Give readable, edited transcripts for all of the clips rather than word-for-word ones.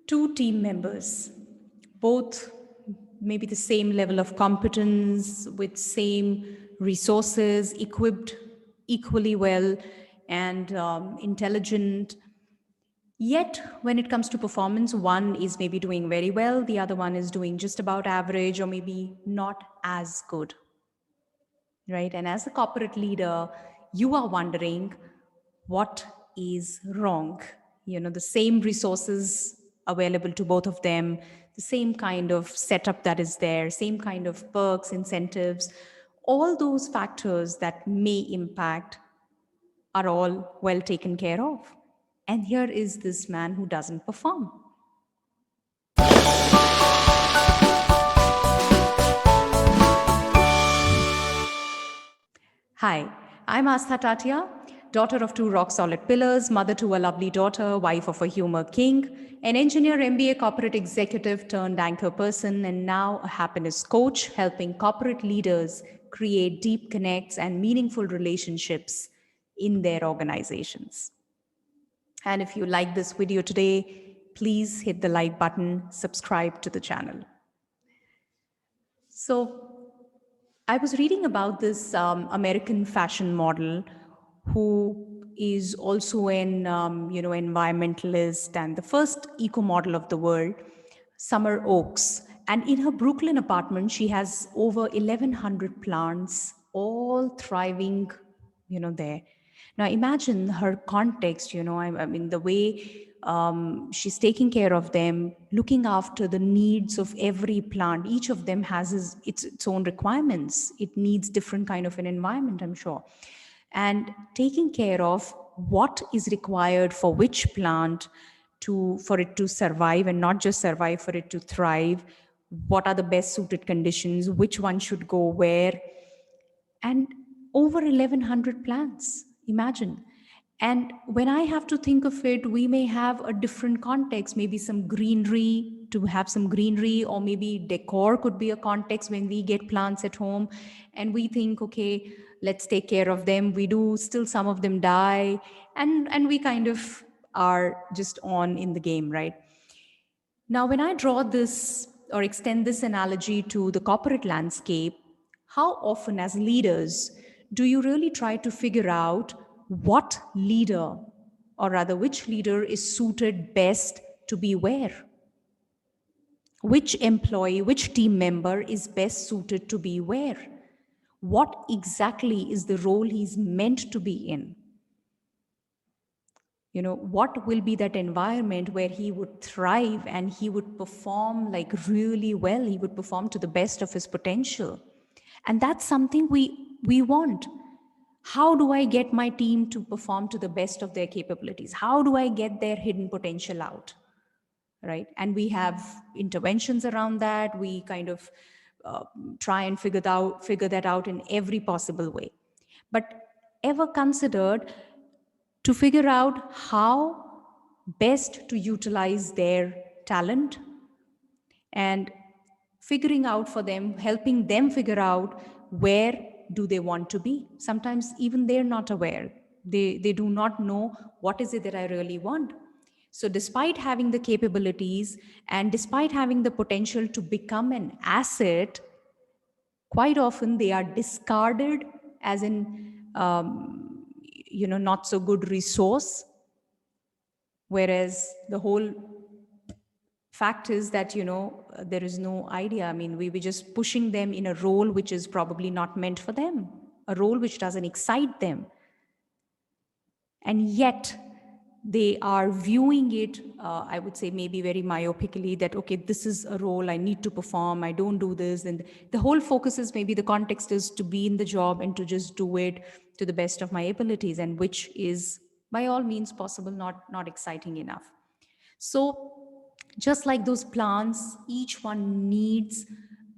Two team members, both maybe the same level of competence, with same resources, equipped equally well and intelligent. Yet, when it comes to performance, one is maybe doing very well, the other one is doing just about average or maybe not as good, right? And as a corporate leader, you are wondering what is wrong. The same resources available to both of them, the same kind of setup that is there, same kind of perks, incentives, all those factors that may impact are all well taken care of. And here is this man who doesn't perform. Hi, I'm Aastha Tatia, daughter of two rock solid pillars, mother to a lovely daughter, wife of a humor king, an engineer, MBA corporate executive turned anchor person, and now a happiness coach helping corporate leaders create deep connects and meaningful relationships in their organizations. And if you like this video today, please hit the like button, subscribe to the channel. So, I was reading about this American fashion model who is also an environmentalist and the first eco model of the world, Summer Oaks. And in her Brooklyn apartment, she has over 1,100 plants, all thriving, there. Now imagine her context, I mean, the way she's taking care of them, looking after the needs of every plant. Each of them has its own requirements. It needs different kind of an environment, I'm sure. And taking care of what is required for which plant for it to survive, and not just survive, for it to thrive. What are the best suited conditions? Which one should go where? And over 1,100 plants, imagine. And when I have to think of it, we may have a different context, maybe some greenery, to have some greenery, or maybe decor could be a context when we get plants at home and we think, okay, let's take care of them. We do, still some of them die, and we kind of are just on in the game, right? Now, when I draw this or extend this analogy to the corporate landscape, how often as leaders do you really try to figure out what leader, or rather which leader, is suited best to be where? Which employee, which team member is best suited to be where? What exactly is the role he's meant to be in? What will be that environment where he would thrive and he would perform like really well? He would perform to the best of his potential. And that's something we want. How do I get my team to perform to the best of their capabilities? How do I get their hidden potential out? Right? And we have interventions around that. We kind of try and figure that out in every possible way. But ever considered to figure out how best to utilize their talent, and figuring out for them, helping them figure out where do they want to be? Sometimes even they're not aware. They do not know what is it that I really want. So despite having the capabilities and despite having the potential to become an asset, quite often they are discarded as in not so good resource. Whereas the whole fact is that there is no idea. I mean, we were just pushing them in a role which is probably not meant for them, a role which doesn't excite them, and yet they are viewing it, I would say maybe very myopically, that okay, this is a role I need to perform, I don't do this, and the whole focus is, maybe the context is to be in the job and to just do it to the best of my abilities, and which is by all means possible, not exciting enough. So just like those plants, each one needs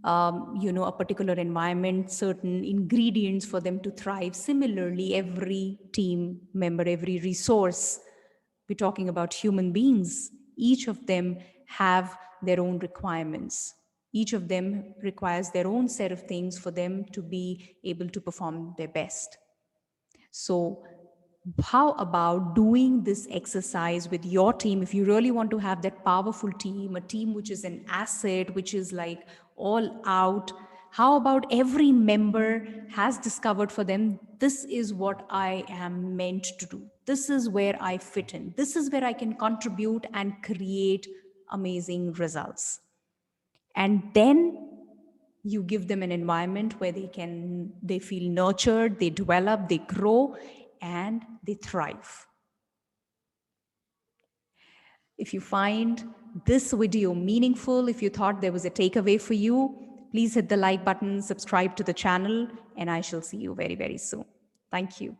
a particular environment, certain ingredients for them to thrive. Similarly, every team member, every resource, we're talking about human beings, each of them have their own requirements. Each of them requires their own set of things for them to be able to perform their best. So How about doing this exercise with your team? If you really want to have that powerful team, a team which is an asset, which is like all out, how about every member has discovered for them, this is what I am meant to do, this is where I fit in, this is where I can contribute and create amazing results. And then you give them an environment where they feel nurtured, they develop, they grow, and they thrive. If you find this video meaningful, if you thought there was a takeaway for you, please hit the like button, subscribe to the channel, and I shall see you very, very soon. Thank you.